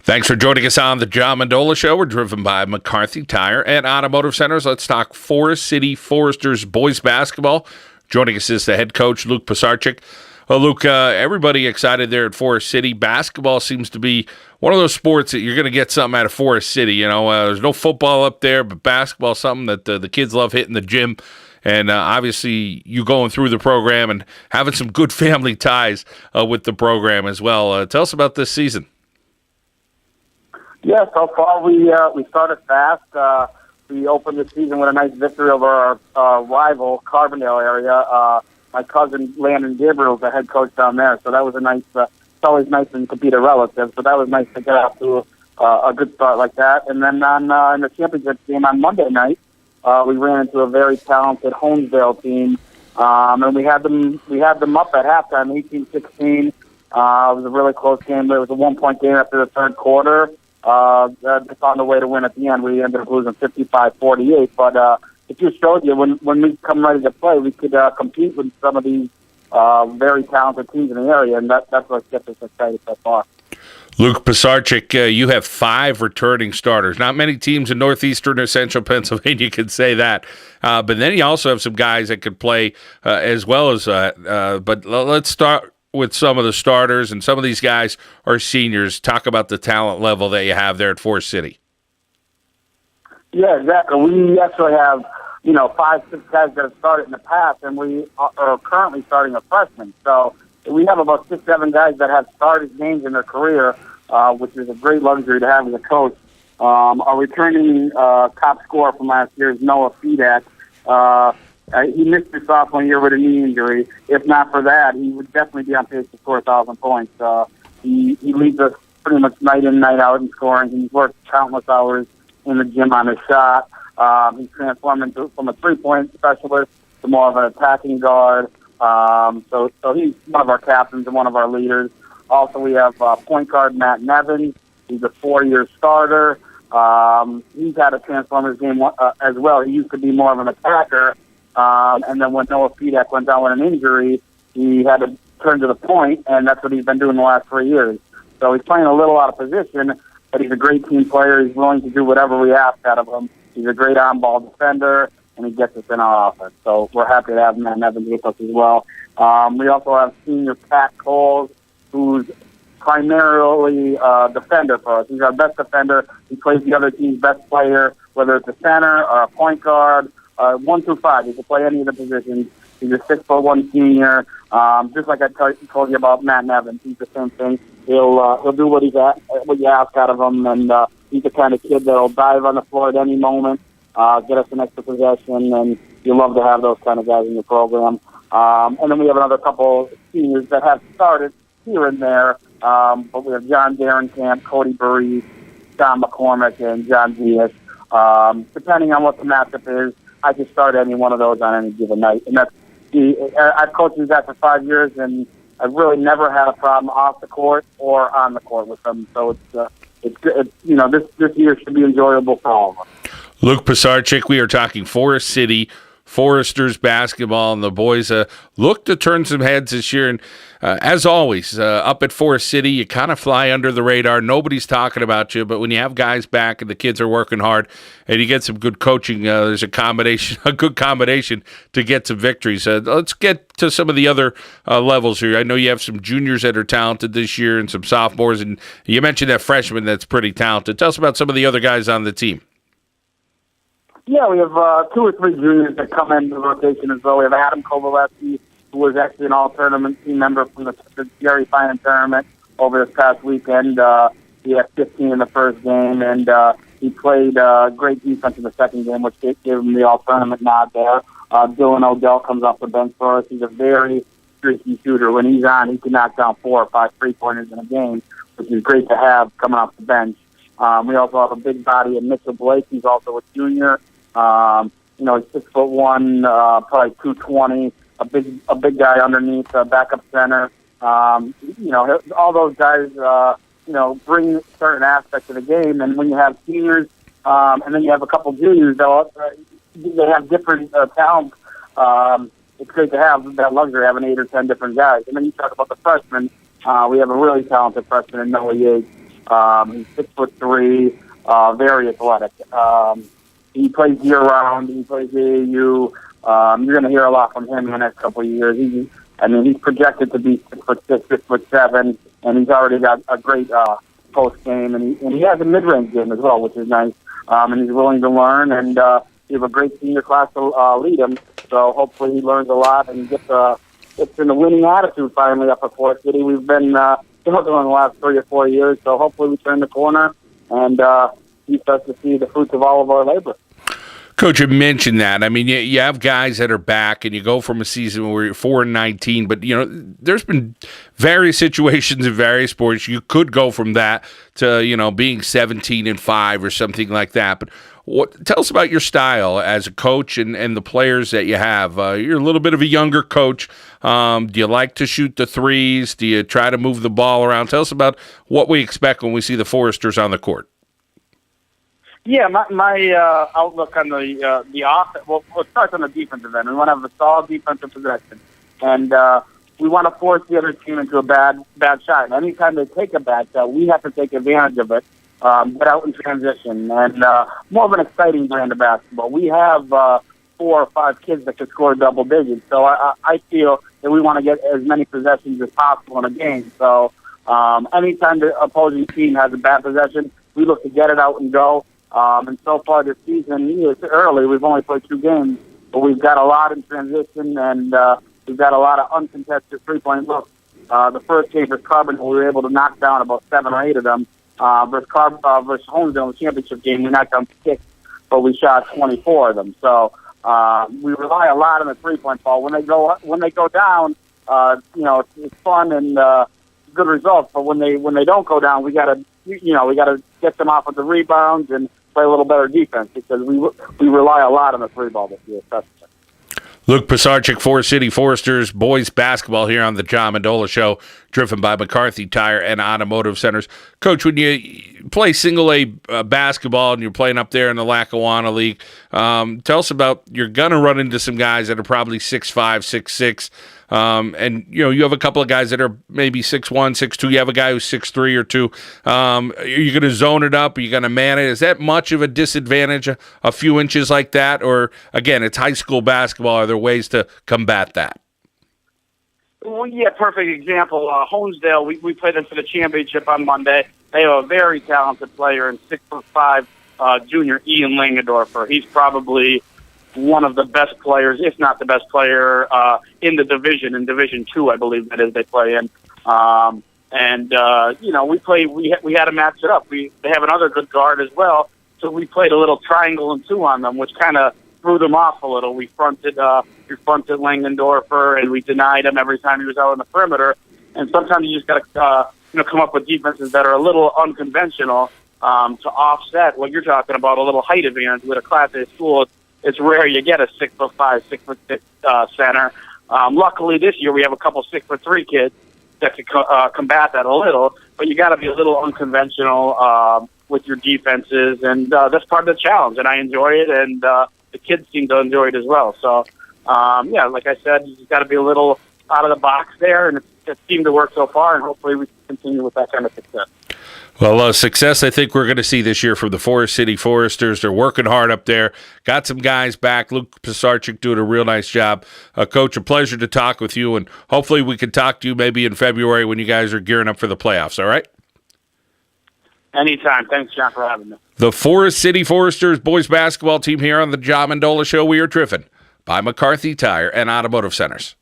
Thanks for joining us on the John Mendola Show. We're driven by McCarthy Tire and Automotive Centers. Let's talk Forest City Foresters boys basketball. Joining us is the head coach, Luke Pisarcik. Well, Luke, everybody excited there at Forest City. Basketball seems to be one of those sports that you're going to get something out of Forest City. You know, there's no football up there, but basketball is something that the kids love hitting the gym. And obviously, you going through the program and having some good family ties with the program as well. Tell us about this season. Yeah, so far we started fast. We opened the season with a nice victory over our rival, Carbondale area. My cousin Landon Gabriel is the head coach down there, so that was a nice. It's always nice when you compete a relative, so that was nice to get off to a good start like that. And then in the championship game on Monday night, we ran into a very talented Holmesdale team, and we had them up at halftime, 18-16. It was a really close game. It was a 1-point game after the third quarter. Just on the way to win at the end. We ended up losing 55-48. But it just showed you when we come ready to play, we could compete with some of these very talented teams in the area, and that's what gets us excited so far. Luke Pisarcik, you have 5 returning starters. Not many teams in northeastern or central Pennsylvania can say that. But then you also have some guys that could play as well as but let's start with some of the starters, and some of these guys are seniors. Talk about the talent level that you have there at Forest City. Yeah, exactly. We actually have, 5, 6 guys that have started in the past, and we are currently starting a freshman. So we have about 6, 7 guys that have started games in their career, which is a great luxury to have as a coach. Our returning top scorer from last year is Noah Fedak. He missed his sophomore year with a knee injury. If not for that, he would definitely be on pace to score 1,000 points. He leads us pretty much night in, night out in scoring. He's worked countless hours in the gym on his shot. He's transformed from a three-point specialist to more of an attacking guard. So he's one of our captains and one of our leaders. Also, we have point guard Matt Nevins. He's a 4-year starter. He's had to transform his game as well. He used to be more of an attacker. And then when Noah Fedak went down with an injury, he had to turn to the point, and that's what he's been doing the last 3 years. So he's playing a little out of position, but he's a great team player. He's willing to do whatever we ask out of him. He's a great on-ball defender, and he gets us in our offense. So we're happy to have Matt Nevins with us as well. We also have senior Pat Coles, who's primarily a defender for us. He's our best defender. He plays the other team's best player, whether it's a center or a point guard. 1 through 5, he can play any of the positions. He's a 6'1" senior. Just like I told you about Matt Nevins, he's the same thing. He'll do what you ask out of him, and he's the kind of kid that'll dive on the floor at any moment, get us an extra possession, and you love to have those kind of guys in your program. And then we have another couple seniors that have started here and there, but we have John Darenkamp, Cody Burry, John McCormick, and John Diaz. Depending on what the matchup is, I can start any one of those on any given night. And I've coached these guys for 5 years, and I've really never had a problem off the court or on the court with them. So it's good. This year should be enjoyable for all of us. Luke Pisarcik, we are talking Forest City Foresters basketball, and the boys look to turn some heads this year. And as always, up at Forest City, you kind of fly under the radar. Nobody's talking about you, but when you have guys back and the kids are working hard and you get some good coaching, there's a good combination to get some victories. Let's get to some of the other levels here. I know you have some juniors that are talented this year and some sophomores, and you mentioned that freshman that's pretty talented. Tell us about some of the other guys on the team. Yeah, we have 2 or 3 juniors that come into the rotation as well. We have Adam Kovalevsky, who was actually an all-tournament team member from the Jerry Finan tournament over this past weekend. He had 15 in the first game, and he played great defense in the second game, which gave him the all-tournament nod there. Dylan Odell comes off the bench for us. He's a very streaky shooter. When he's on, he can knock down 4 or 5 three-pointers in a game, which is great to have coming off the bench. We also have a big body in Mitchell Blake. He's also a junior. He's 6'1", probably 220. A big guy underneath, backup center. All those guys, bring certain aspects of the game. And when you have seniors, and then you have a couple juniors, they have different talents. It's great to have that luxury, having 8 or 10 different guys. And then you talk about the freshmen. We have a really talented freshman in Noah Yates. He's 6'3", very athletic. He plays year-round. He plays AAU. You're going to hear a lot from him in the next couple of years. He's projected to be 6'6", 6'7", and he's already got a great post game, and he has a mid-range game as well, which is nice. And he's willing to learn, and we have a great senior class to lead him. So hopefully he learns a lot and gets in the winning attitude finally up at Forest City. We've been struggling the last 3 or 4 years, so hopefully we turn the corner and he starts to see the fruits of all of our labor. Coach, you mentioned that. I mean, you have guys that are back, and you go from a season where you're 4-19, but there's been various situations in various sports. You could go from that to being 17-5 or something like that. But tell us about your style as a coach and the players that you have. You're a little bit of a younger coach. Do you like to shoot the threes? Do you try to move the ball around? Tell us about what we expect when we see the Foresters on the court. Yeah, my outlook on the offense. Well, it starts on the defensive end. We want to have a solid defensive possession, and we want to force the other team into a bad shot. And anytime they take a bad shot, we have to take advantage of it, get out in transition, and more of an exciting brand of basketball. We have 4 or 5 kids that can score double digits, so I feel that we want to get as many possessions as possible in a game. So anytime the opposing team has a bad possession, we look to get it out and go. And so far this season, it's early. We've only played 2 games, but we've got a lot in transition, and we've got a lot of uncontested three-point looks. The first game versus Carbon, we were able to knock down about 7 or 8 of them. Versus Holmesdale in the championship game, we knocked down 6, but we shot 24 of them. So we rely a lot on the three-point ball. When they go down, it's fun and good results. But when they don't go down, we gotta get them off with the rebounds and play a little better defense because we rely a lot on the three ball this year. Luke Pisarcik, Forest City Foresters boys basketball here on the John Mendola Show, driven by McCarthy Tire and Automotive Centers. Coach, when you play single-A basketball and you're playing up there in the Lackawanna League, tell us about you're going to run into some guys that are probably 6'5", 6'6", and you have a couple of guys that are maybe 6'1", 6'2". You have a guy who's 6'3" or 2. Are you going to zone it up? Are you going to man it? Is that much of a disadvantage, a few inches like that? Or, again, it's high school basketball. Are there ways to combat that? Well, yeah, perfect example. Holmesdale, we played them for the championship on Monday. They have a very talented player in 6'5", junior Ian Langendorfer. He's probably one of the best players, if not the best player, in the division, in Division II, I believe that is they play in. We had to match it up. They have another good guard as well, so we played a little triangle and 2 on them, which kind of threw them off a little. We fronted Langendorfer, and we denied him every time he was out on the perimeter. And sometimes you just got to come up with defenses that are a little unconventional to offset what you're talking about, a little height advantage with a Class A school. It's rare you get a 6'5", 6'6" center. Luckily this year we have a couple 6'3" kids that can combat that a little, but you got to be a little unconventional with your defenses, and that's part of the challenge. And I enjoy it, and the kids seem to enjoy it as well. So, like I said, you just got to be a little out of the box there, and it seemed to work so far, and hopefully we can continue with that kind of success. Well, success I think we're going to see this year from the Forest City Foresters. They're working hard up there. Got some guys back. Luke Pisarcik doing a real nice job. Coach, a pleasure to talk with you, and hopefully we can talk to you maybe in February when you guys are gearing up for the playoffs, all right? Anytime. Thanks, John, for having me. The Forest City Foresters boys basketball team here on the John Mendola Show. We are driven by McCarthy Tire and Automotive Centers.